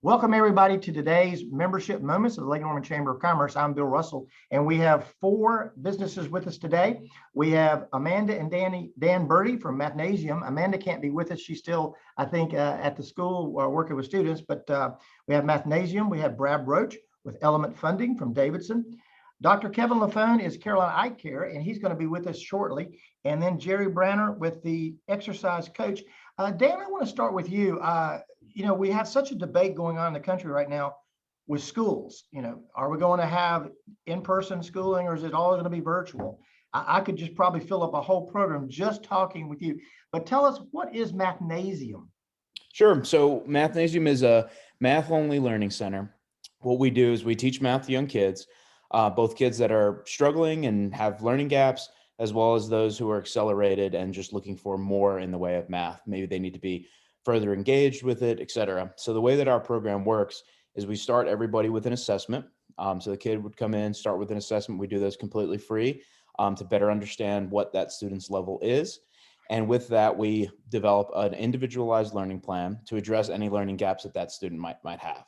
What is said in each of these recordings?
Welcome everybody to today's membership moments of the Lake Norman Chamber of Commerce. I'm Bill Russell, and we have four businesses with us today. We have Amanda and Dan Burdi from Mathnasium. Amanda can't be with us. She's still, I think, at the school working with students, but we have Mathnasium. We have Brad Roche with Element Funding from Davidson. Dr. Kevin Lafone is Carolina Eye Care, and he's going to be with us shortly. And then Jerry Branner with the exercise coach. Dan, I want to start with you. We have such a debate going on in the country right now with schools. Are we going to have in-person schooling, or is it all going to be virtual? I could just probably fill up a whole program just talking with you. But tell us, what is Mathnasium? Sure. So Mathnasium is a math-only learning center. What we do is we teach math to young kids, both kids that are struggling and have learning gaps, as well as those who are accelerated and just looking for more in the way of math. Maybe they need to be further engaged with it, et cetera. So the way that our program works is we start everybody with an assessment. So the kid would come in, start with an assessment. We do those completely free to better understand what that student's level is. And with that, we develop an individualized learning plan to address any learning gaps that student might have.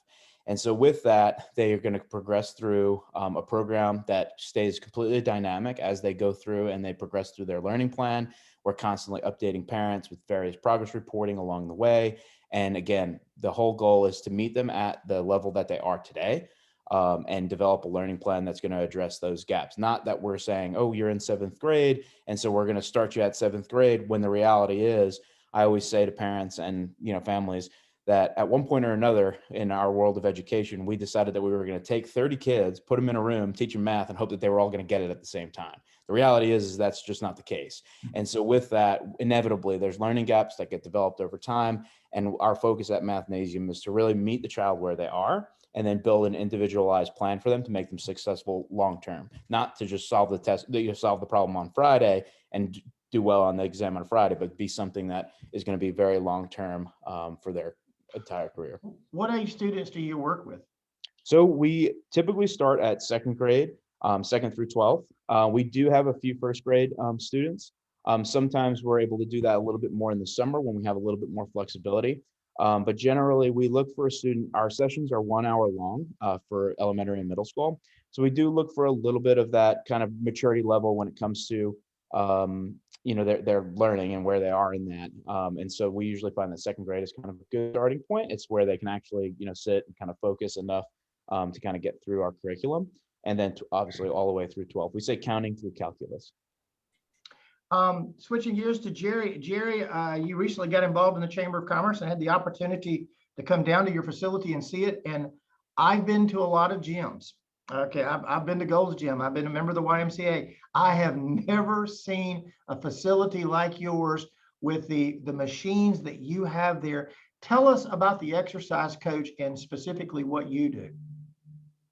And so with that, they are going to progress through a program that stays completely dynamic as they go through and they progress through their learning plan. We're constantly updating parents with various progress reporting along the way. And again, the whole goal is to meet them at the level that they are today and develop a learning plan that's going to address those gaps. Not that we're saying, oh, you're in 7th grade, and so we're going to start you at 7th grade, when the reality is, I always say to parents and families, that at one point or another in our world of education, we decided that we were going to take 30 kids, put them in a room, teach them math, and hope that they were all going to get it at the same time. The reality is that's just not the case. And so with that, inevitably, there's learning gaps that get developed over time. And our focus at Mathnasium is to really meet the child where they are and then build an individualized plan for them to make them successful long-term, not to just solve the test, solve the problem on Friday and do well on the exam on Friday, but be something that is going to be very long-term for their entire career. What age students do you work with? So we typically start at 2nd grade, 2nd through 12th. We do have a few 1st grade students. Sometimes we're able to do that a little bit more in the summer when we have a little bit more flexibility. But generally, we look for a student. Our sessions are 1 hour long for elementary and middle school. So we do look for a little bit of that kind of maturity level when it comes to their learning and where they are in that. And so we usually find that 2nd grade is kind of a good starting point. It's where they can actually, sit and kind of focus enough to kind of get through our curriculum. And then obviously all the way through 12. We say counting through calculus. Switching gears to Jerry. Jerry, you recently got involved in the Chamber of Commerce and had the opportunity to come down to your facility and see it. And I've been to a lot of gyms. Okay, I've been to Gold's Gym. I've been a member of the YMCA. I have never seen a facility like yours with the machines that you have there. Tell us about the exercise coach and specifically what you do.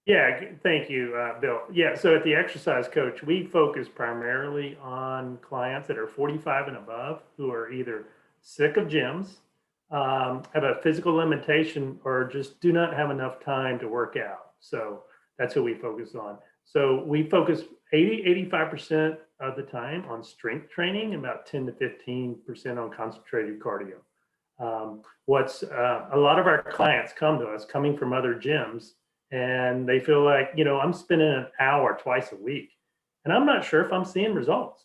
Yeah, thank you, Bill. Yeah, so at the exercise coach, we focus primarily on clients that are 45 and above who are either sick of gyms, have a physical limitation, or just do not have enough time to work out. So that's what we focus on. So we focus 85% of the time on strength training, about 10 to 15% on concentrated cardio. A lot of our clients come to us coming from other gyms, and they feel like, I'm spending an hour twice a week, and I'm not sure if I'm seeing results.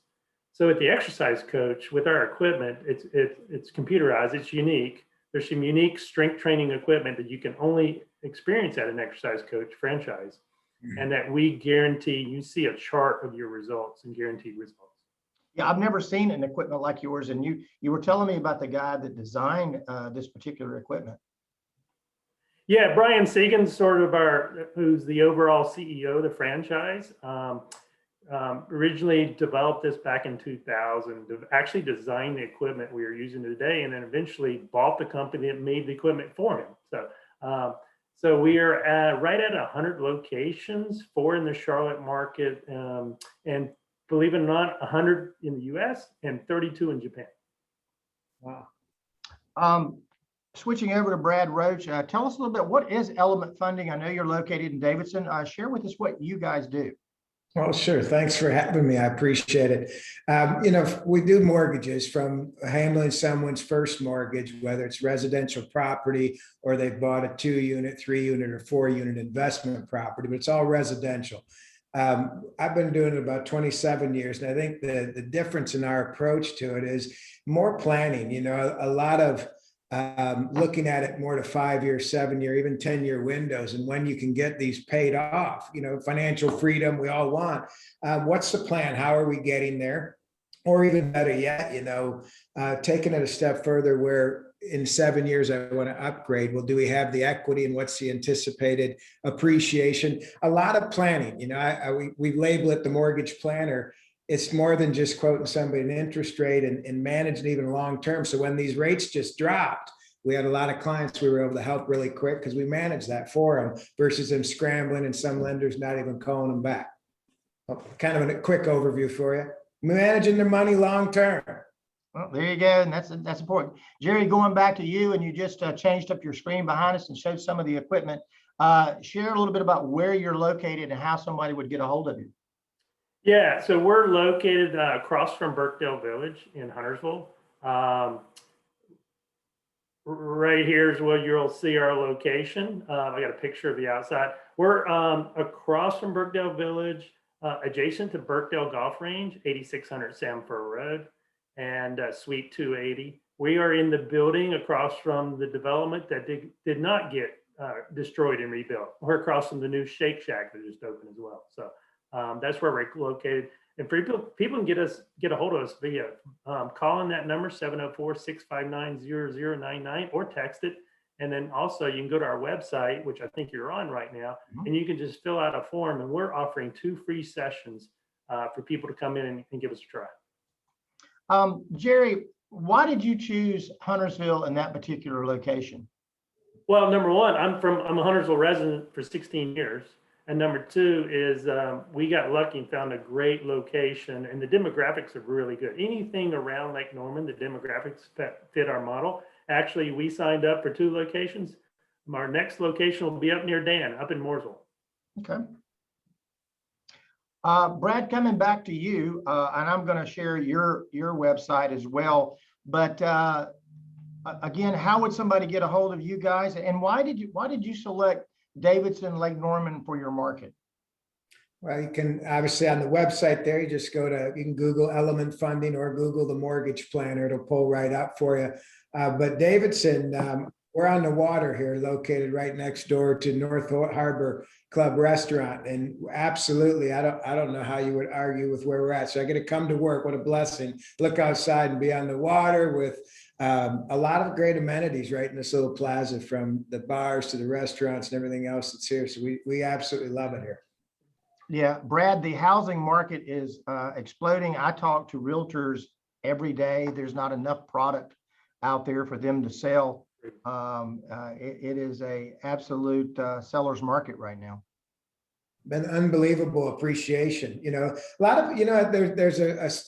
So at the exercise coach, with our equipment, it's computerized, it's unique. There's some unique strength training equipment that you can only experience at an exercise coach franchise, and that we guarantee you see a chart of your results and guaranteed results. Yeah, I've never seen an equipment like yours, and you were telling me about the guy that designed this particular equipment. Yeah, Brian Sagan's sort of who's the overall CEO of the franchise. Originally developed this back in 2000, actually designed the equipment we are using today, and then eventually bought the company that made the equipment for him. So we are right at 100 locations, 4 in the Charlotte market, and believe it or not, 100 in the US and 32 in Japan. Wow. Switching over to Brad Roche, tell us a little bit, what is Element Funding? I know you're located in Davidson. Share with us what you guys do. Well, sure. Thanks for having me. I appreciate it. We do mortgages from handling someone's first mortgage, whether it's residential property or they've bought a 2-unit, 3-unit, or 4-unit investment property, but it's all residential. I've been doing it about 27 years, and I think the difference in our approach to it is more planning. A lot of looking at it more to 5-year, 7-year, even 10-year windows, and when you can get these paid off. Financial freedom we all want. What's the plan? How are we getting there? Or even better yet, taking it a step further, where in 7 years I want to upgrade. Well, do we have the equity, and what's the anticipated appreciation? A lot of planning. We label it the mortgage planner. It's more than just quoting somebody an interest rate and managing even long term. So when these rates just dropped, we had a lot of clients we were able to help really quick because we managed that for them versus them scrambling and some lenders not even calling them back. Kind of a quick overview for you. Managing their money long term. Well, there you go. And that's important. Jerry, going back to you, and you just changed up your screen behind us and showed some of the equipment. Share a little bit about where you're located and how somebody would get a hold of you. Yeah, so we're located across from Birkdale Village in Huntersville. Right here is where you'll see our location. I got a picture of the outside. We're across from Birkdale Village, adjacent to Birkdale Golf Range, 8600 Samford Road, and Suite 280. We are in the building across from the development that did not get destroyed and rebuilt. We're across from the new Shake Shack that just opened as well. So that's where we're located. And for people can get a hold of us via calling that number 704-659-0099 or text it. And then also you can go to our website, which I think you're on right now, and you can just fill out a form. And we're offering 2 free sessions for people to come in and give us a try. Jerry, why did you choose Huntersville in that particular location? Well, number one, I'm a Huntersville resident for 16 years. And number 2 is we got lucky and found a great location, and the demographics are really good. Anything around Lake Norman, the demographics fit our model. Actually, we signed up for 2 locations. Our next location will be up near Dan, up in Mooresville. Okay. Brad, coming back to you, and I'm going to share your website as well. But again, how would somebody get a hold of you guys, and why did you select Davidson, Lake Norman for your market? Well, you can obviously on the website there, you can Google Element Funding or Google the Mortgage Planner. It'll pull right up for you. But Davidson, we're on the water here, located right next door to North Harbor Club Restaurant. And absolutely, I don't know how you would argue with where we're at. So I get to come to work. What a blessing. Look outside and be on the water with a lot of great amenities right in this little plaza, from the bars to the restaurants and everything else that's here. So we absolutely love it here. Yeah, Brad, the housing market is exploding. I talk to realtors every day. There's not enough product out there for them to sell. It is a absolute seller's market right now. Been unbelievable appreciation. A lot of,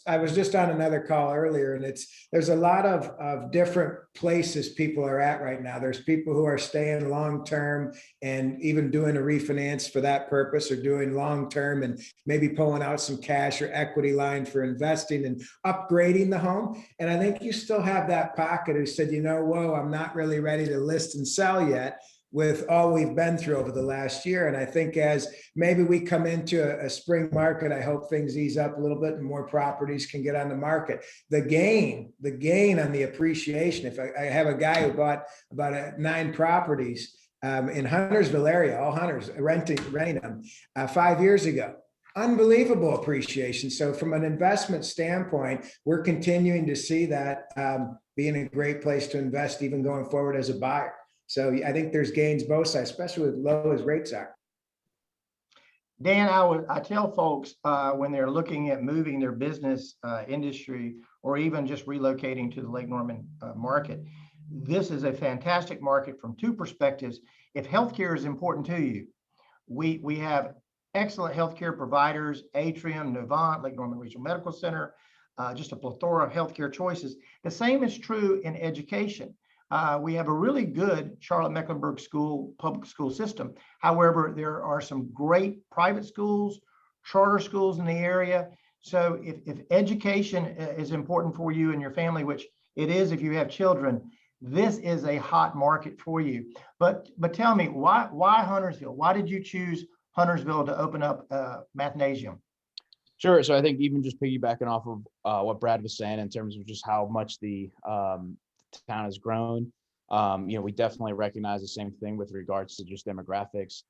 I was just on another call earlier, and there's a lot of different places people are at right now. There's people who are staying long-term and even doing a refinance for that purpose, or doing long-term and maybe pulling out some cash or equity line for investing and upgrading the home. And I think you still have that pocket who said, whoa, I'm not really ready to list and sell yet, with all we've been through over the last year. And I think as maybe we come into a spring market, I hope things ease up a little bit and more properties can get on the market. The gain on the appreciation. If I have a guy who bought about 9 properties in Huntersville area, all hunters renting them 5 years ago. Unbelievable appreciation. So from an investment standpoint, we're continuing to see that being a great place to invest, even going forward as a buyer. So I think there's gains both sides, especially with low as rates are. Dan, I tell folks when they're looking at moving their business industry, or even just relocating to the Lake Norman market, this is a fantastic market from 2 perspectives. If healthcare is important to you, we have excellent healthcare providers: Atrium, Novant, Lake Norman Regional Medical Center, just a plethora of healthcare choices. The same is true in education. We have a really good Charlotte-Mecklenburg public school system. However, there are some great private schools, charter schools in the area. So if education is important for you and your family, which it is if you have children, this is a hot market for you. But tell me, why Huntersville? Why did you choose Huntersville to open up Mathnasium? Sure. So I think even just piggybacking off of what Brad was saying in terms of just how much the town has grown, we definitely recognize the same thing with regards to just demographics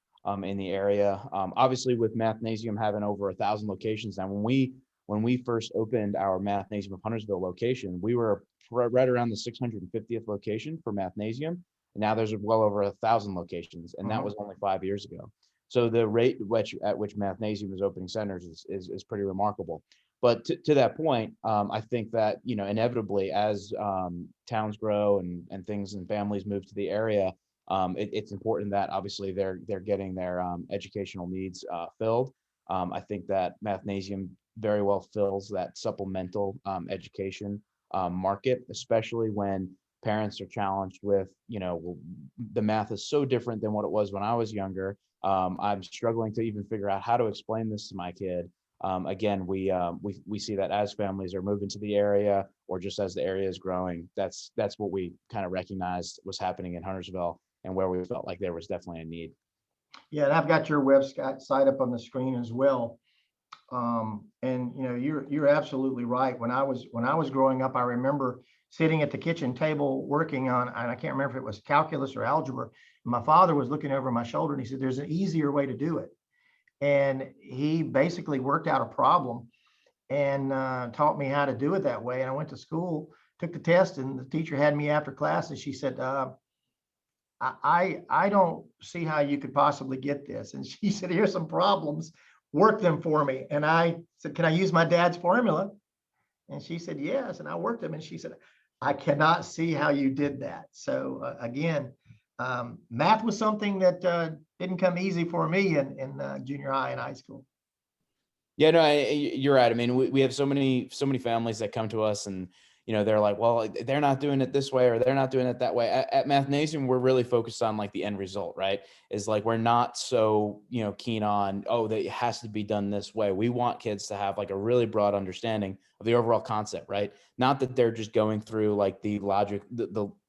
in the area. Obviously, with Mathnasium having over 1,000 locations now, when we first opened our Mathnasium of Huntersville location, we were right around the 650th location for Mathnasium. And now there's well over 1,000 locations, and that was only 5 years ago. So the rate at which Mathnasium is opening centers is pretty remarkable. But to that point, I think that, inevitably as towns grow and things and families move to the area, it's important that obviously they're getting their educational needs filled. I think that Mathnasium very well fills that supplemental education market, especially when parents are challenged with, the math is so different than what it was when I was younger. I'm struggling to even figure out how to explain this to my kid. Again, we see that as families are moving to the area, or just as the area is growing, that's what we kind of recognized was happening in Huntersville, and where we felt like there was definitely a need. Yeah, and I've got your website up on the screen as well. And you're absolutely right. When I was growing up, I remember sitting at the kitchen table working on, and I can't remember if it was calculus or algebra. My father was looking over my shoulder and he said, "There's an easier way to do it." And he basically worked out a problem and taught me how to do it that way. And I went to school, took the test, and the teacher had me after class, and she said, I don't see how you could possibly get this. And she said, "Here's some problems, work them for me." And I said, "Can I use my dad's formula?" And she said, "Yes." And I worked them. And she said, "I cannot see how you did that." So again, math was something that didn't come easy for me in junior high and high school. Yeah, no, you're right. I mean, we have so many families that come to us and, they're like, well, they're not doing it this way, or they're not doing it that way. At Mathnasium, we're really focused on like the end result, right? Is like, we're not so, keen on, oh, that it has to be done this way. We want kids to have like a really broad understanding of the overall concept, right? Not that they're just going through like the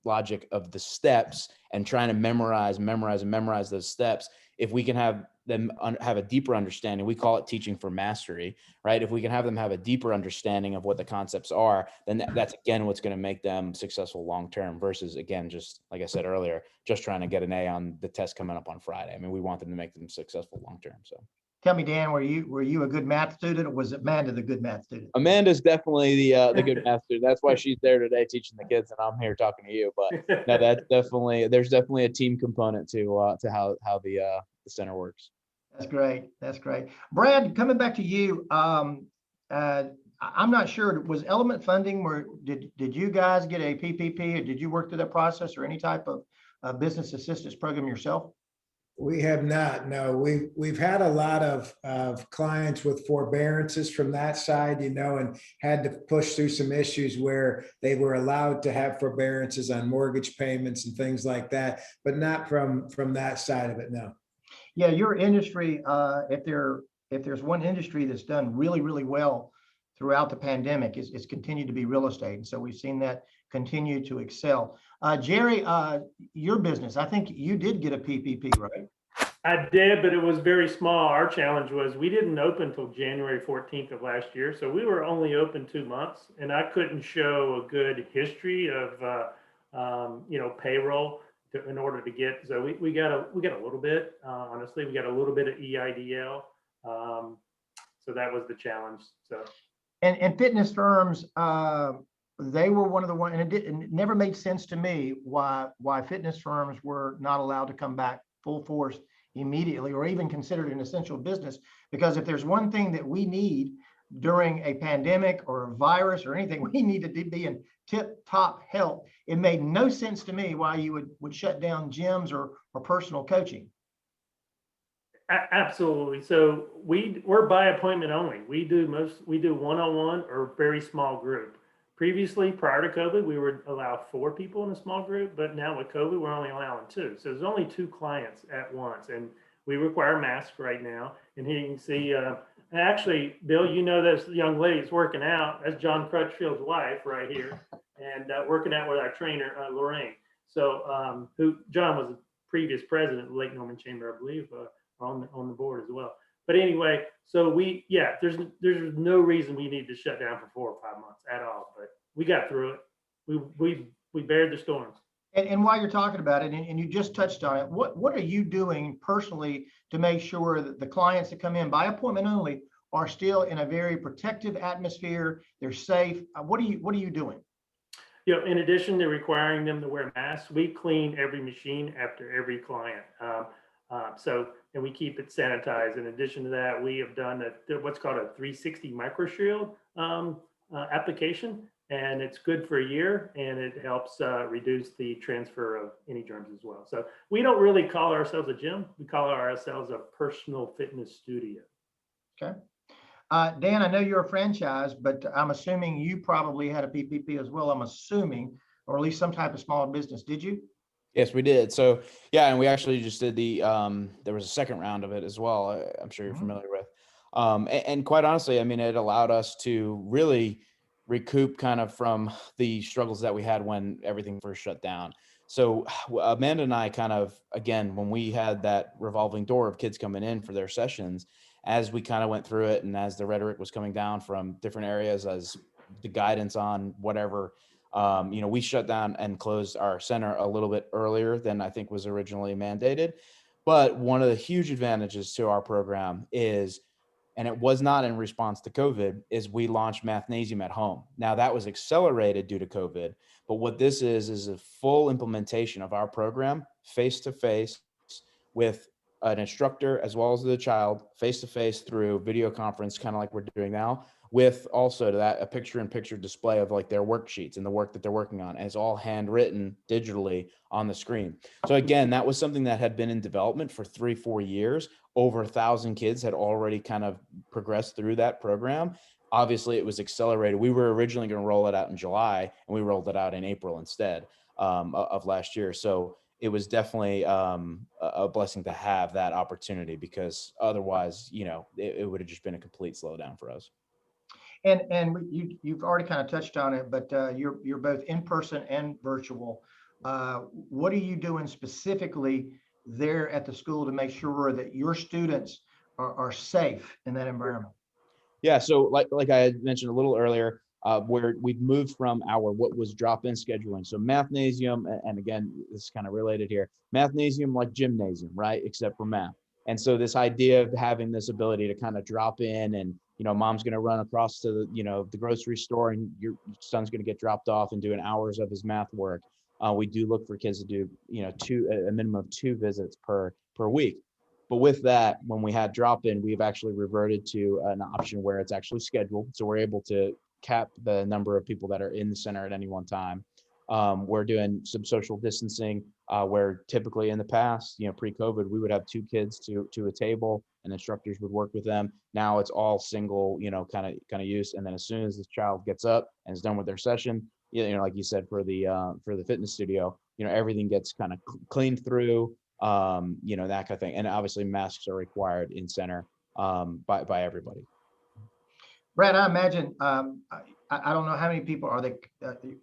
logic of the steps and trying to memorize those steps. If we can have them have a deeper understanding, we call it teaching for mastery, right? If we can have them have a deeper understanding of what the concepts are, then that's again what's going to make them successful long term, versus, again, just like I said earlier, just trying to get an A on the test coming up on Friday. I mean, we want them to make them successful long term. So Tell me, Dan, were you a good math student, or was Amanda the good math student? Amanda's definitely the good math student. That's why she's there today teaching the kids, and I'm here talking to you. But no, there's definitely a team component to how the center works. That's great. That's great. Brad, coming back to you, I'm not sure, was Element Funding, did you guys get a PPP, or did you work through that process, or any type of business assistance program yourself? We have not. No, we've had a lot of clients with forbearances from that side, and had to push through some issues where they were allowed to have forbearances on mortgage payments and things like that, but not from that side of it. No. Yeah, your industry, if there's one industry that's done really, really well throughout the pandemic, is continued to be real estate. And so we've seen that continue to excel. Jerry, your business, I think you did get a PPP, right? I did, but it was very small. Our challenge was we didn't open until January 14th of last year. So we were only open 2 months, and I couldn't show a good history of, payroll in order to get, so we got a little bit, honestly, we got a little bit of EIDL. So that was the challenge. So. And fitness firms, they were one of the ones, and it never made sense to me why fitness firms were not allowed to come back full force immediately, or even considered an essential business. Because if there's one thing that we need during a pandemic or a virus or anything, we need to be in tip-top health. It made no sense to me why you would shut down gyms or personal coaching. Absolutely. So we're by appointment only. We do one-on-one or very small group. Previously, prior to COVID, we would allow 4 people in a small group, but now with COVID, we're only allowing 2. So there's only 2 clients at once. And we require masks right now. And here you can see, actually, Bill, you know, this young lady's working out. That's John Crutchfield's wife right here, and working out with our trainer, Lorraine. So John was the previous president of the Lake Norman Chamber, I believe, on the board as well. But anyway, so there's no reason we need to shut down for 4 or 5 months at all. But we got through it. We bared the storms. And while you're talking about it, and you just touched on it, what are you doing personally to make sure that the clients that come in by appointment only are still in a very protective atmosphere? They're safe. What are you doing? You know, in addition to requiring them to wear masks, we clean every machine after every client. And we keep it sanitized. In addition to that, we have done what's called a 360 microshield application, and it's good for a year, and it helps reduce the transfer of any germs as well. So we don't really call ourselves a gym. We call ourselves a personal fitness studio. Okay. Dan, I know you're a franchise, but I'm assuming you probably had a PPP as well. I'm assuming, or at least some type of small business. Did you? Yes, we did. So yeah, and we actually just did there was a second round of it as well. I'm sure you're familiar with. And quite honestly, I mean, it allowed us to really recoup kind of from the struggles that we had when everything first shut down. So Amanda and I kind of, again, when we had that revolving door of kids coming in for their sessions, as we kind of went through it and as the rhetoric was coming down from different areas, as the guidance on whatever, we shut down and closed our center a little bit earlier than I think was originally mandated. But one of the huge advantages to our program is, and it was not in response to COVID, is we launched Mathnasium at home. Now that was accelerated due to COVID, but what this is a full implementation of our program face-to-face with an instructor as well as the child, face-to-face through video conference, kind of like we're doing now, with also a picture-in-picture display of like their worksheets and the work that they're working on. And it's all handwritten digitally on the screen. So again, that was something that had been in development for 3-4 years. Over 1,000 kids had already kind of progressed through that program. Obviously, it was accelerated. We were originally going to roll it out in July, and we rolled it out in April instead of last year. So it was definitely a blessing to have that opportunity, because otherwise, it would have just been a complete slowdown for us. And you've already kind of touched on it, but you're both in person and virtual. What are you doing specifically there at the school to make sure that your students are safe in that environment? Yeah, so like I had mentioned a little earlier, where we've moved from what was drop-in scheduling. So Mathnasium, and again, this is kind of related here, Mathnasium like gymnasium, right? Except for math. And so this idea of having this ability to kind of drop in, and mom's going to run across to the grocery store, and your son's going to get dropped off and doing hours of his math work. We do look for kids to do a minimum of 2 visits per week. But with that, when we had drop-in, we've actually reverted to an option where it's actually scheduled. So we're able to cap the number of people that are in the center at any one time. We're doing some social distancing, where typically in the past, pre-COVID, we would have 2 kids to a table, and instructors would work with them. Now it's all single, kind of use. And then as soon as this child gets up and is done with their session, like you said, for the fitness studio, everything gets kind of cleaned through, that kind of thing. And obviously masks are required in center by everybody. Brad, I imagine, I don't know how many people are they,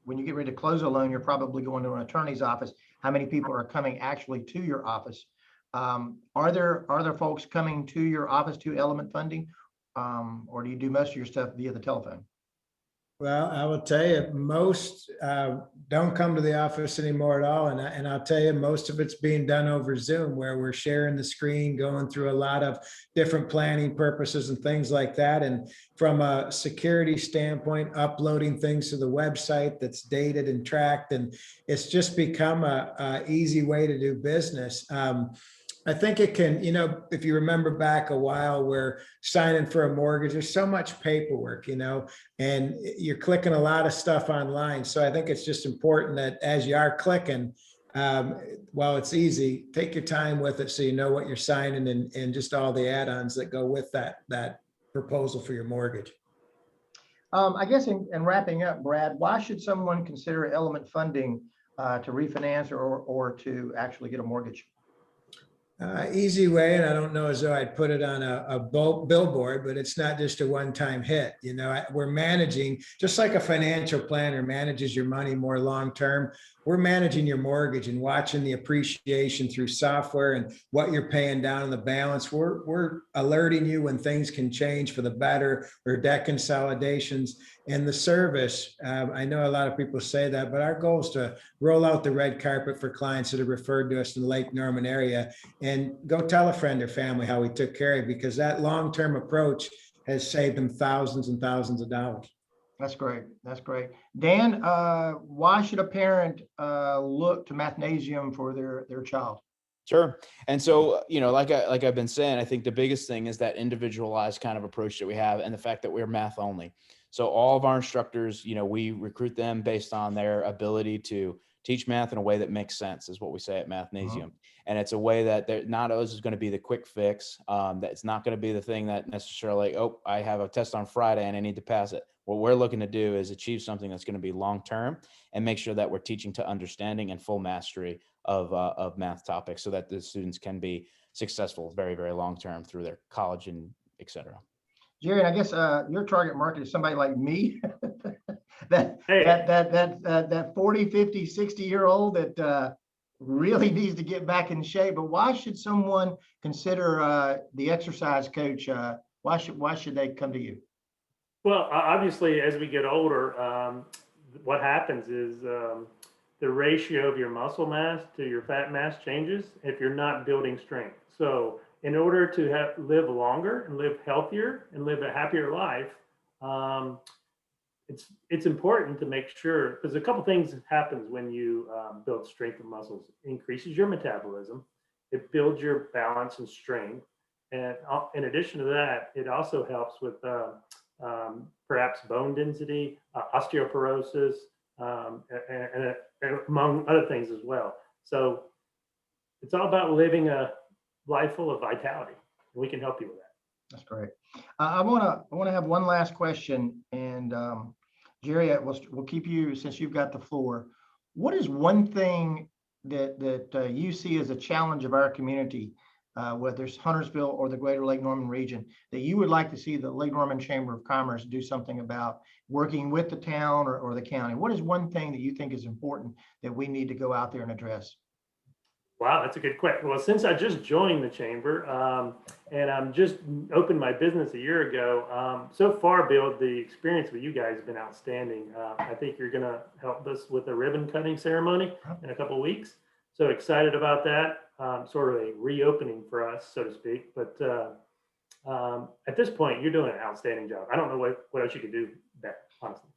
when you get ready to close a loan, you're probably going to an attorney's office. How many people are coming actually to your office? Are there folks coming to your office to Element Funding, or do you do most of your stuff via the telephone? Well, I will tell you, most don't come to the office anymore at all. And I'll tell you, most of it's being done over Zoom, where we're sharing the screen, going through a lot of different planning purposes and things like that. And from a security standpoint, uploading things to the website that's dated and tracked. And it's just become a easy way to do business. I think it can, if you remember back a while, where signing for a mortgage, there's so much paperwork, and you're clicking a lot of stuff online. So I think it's just important that as you are clicking, while it's easy, take your time with it so you know what you're signing, and just all the add-ons that go with that proposal for your mortgage. I guess in wrapping up, Brad, why should someone consider Element Funding to refinance or to actually get a mortgage? Easy way, and I don't know as though I'd put it on a billboard, but it's not just a one-time hit. You know, we're managing, just like a financial planner manages your money more long-term, we're managing your mortgage and watching the appreciation through software and what you're paying down on the balance. We're alerting you when things can change for the better or debt consolidations. And the service, I know a lot of people say that, but our goal is to roll out the red carpet for clients that have referred to us in the Lake Norman area, and go tell a friend or family how we took care of you, because that long-term approach has saved them thousands and thousands of dollars. That's great. That's great. Dan, why should a parent look to Mathnasium for their child? Sure. And so, like I've been saying, I think the biggest thing is that individualized kind of approach that we have, and the fact that we're math only. So all of our instructors, we recruit them based on their ability to teach math in a way that makes sense, is what we say at Mathnasium. And it's a way that not always is going to be the quick fix. That it's not going to be the thing that necessarily, oh, I have a test on Friday and I need to pass it. What we're looking to do is achieve something that's going to be long-term, and make sure that we're teaching to understanding and full mastery of math topics, so that the students can be successful very, very long-term through their college and et cetera. Jerry, I guess your target market is somebody like me, that 40, 50, 60-year-old that really needs to get back in shape. But why should someone consider the exercise coach? Why should they come to you? Well, obviously, as we get older, what happens is the ratio of your muscle mass to your fat mass changes if you're not building strength. So in order to live longer and live healthier and live a happier life, it's important to make sure, because a couple things happens when you build strength of muscles. It increases your metabolism, it builds your balance and strength, and in addition to that, it also helps with perhaps bone density, osteoporosis, and among other things as well. So it's all about living a life full of vitality, and we can help you with that. That's great. I want to have one last question, and Jerry, we'll keep you, since you've got the floor. What is one thing that you see as a challenge of our community, whether it's Huntersville or the greater Lake Norman region, that you would like to see the Lake Norman Chamber of Commerce do something about, working with the town or the county? What is one thing that you think is important that we need to go out there and address? Wow, that's a good question. Well, since I just joined the chamber and I'm just opened my business a year ago, so far, Bill, the experience with you guys has been outstanding. I think you're going to help us with a ribbon cutting ceremony in a couple of weeks. So excited about that. Sort of a reopening for us, so to speak. But at this point, you're doing an outstanding job. I don't know what else you could do better, honestly.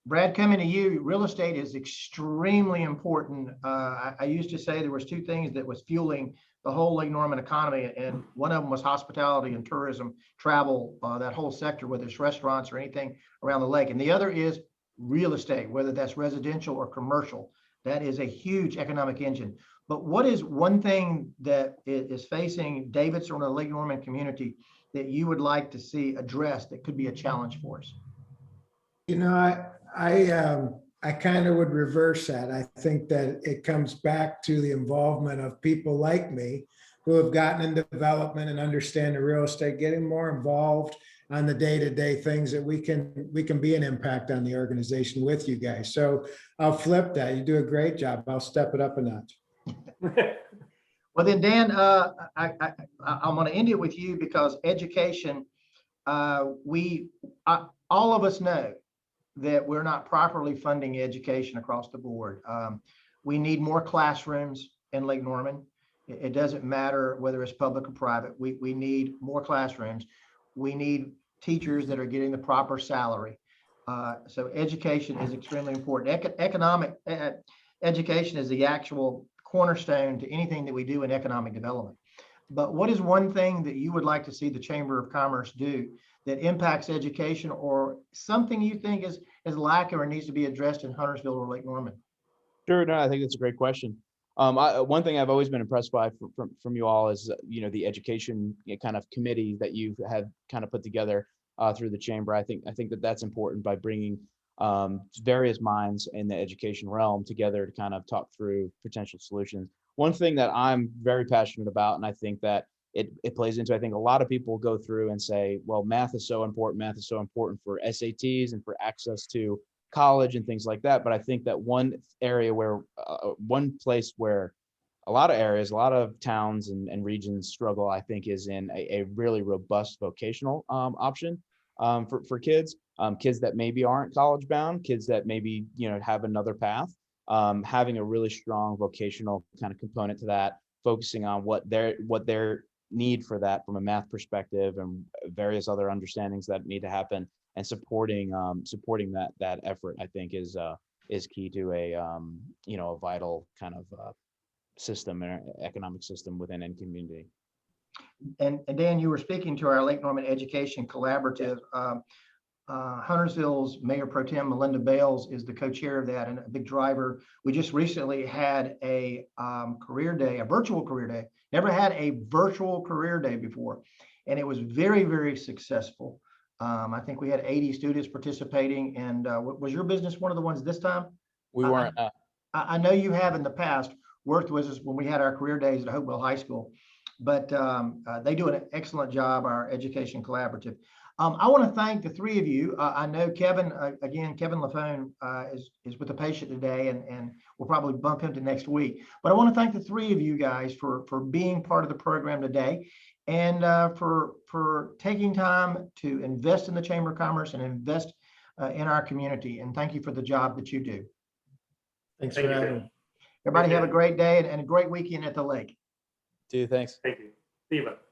Brad, coming to you, real estate is extremely important. I used to say there was two things that was fueling the whole Lake Norman economy, and one of them was hospitality and tourism, travel, that whole sector, whether it's restaurants or anything around the lake. And the other is real estate, whether that's residential or commercial. That is a huge economic engine. But what is one thing that is facing Davidson or the Lake Norman community that you would like to see addressed that could be a challenge for us? You know, I kind of would reverse that. I think that it comes back to the involvement of people like me who have gotten in development and understand the real estate, getting more involved on the day-to-day things that we can be an impact on the organization with you guys. So I'll flip that. You do a great job. I'll step it up a notch. Well, then, Dan, I'm going to end it with you, because education, all of us know that we're not properly funding education across the board. We need more classrooms in Lake Norman. It doesn't matter whether it's public or private. We need more classrooms. We need teachers that are getting the proper salary. So education is extremely important. Education is the actual cornerstone to anything that we do in economic development. But what is one thing that you would like to see the Chamber of Commerce do that impacts education, or something you think is lacking or needs to be addressed in Huntersville or Lake Norman? Sure, no, I think that's a great question. One thing I've always been impressed by from you all is, the education kind of committee that you have kind of put together through the chamber. I think that that's important, by bringing various minds in the education realm together to kind of talk through potential solutions. one thing that I'm very passionate about, and I think that it plays into, I think a lot of people go through and say, well, math is so important. Math is so important for SATs and for access to college and things like that. But I think that one place where a lot of areas, a lot of towns and regions struggle, I think, is in a really robust vocational option for kids, kids that maybe aren't college bound, kids that maybe, have another path, having a really strong vocational kind of component to that, focusing on what their need for that from a math perspective and various other understandings that need to happen, and supporting that effort, I think is key to a vital kind of system and economic system within any community. And Dan, you were speaking to our Lake Norman Education Collaborative. Huntersville's Mayor Pro Tem Melinda Bales is the co-chair of that and a big driver. We just recently had a career day, a virtual career day. Never had a virtual career day before, and it was very, very successful. I think we had 80 students participating. And was your business one of the ones this time? We weren't. I know you have in the past worked with us when we had our career days at Hopewell High School, but they do an excellent job, our Education Collaborative. I want to thank the three of you. I know Kevin, Kevin LaFone is with a patient today, and we'll probably bump him to next week. But I want to thank the three of you guys for being part of the program today, and for taking time to invest in the Chamber of Commerce and invest in our community. And thank you for the job that you do. Thanks Thank for you, having Bill. me. Everybody have a great day and a great weekend at the lake. Dude, thanks. Thank you. See you, bud.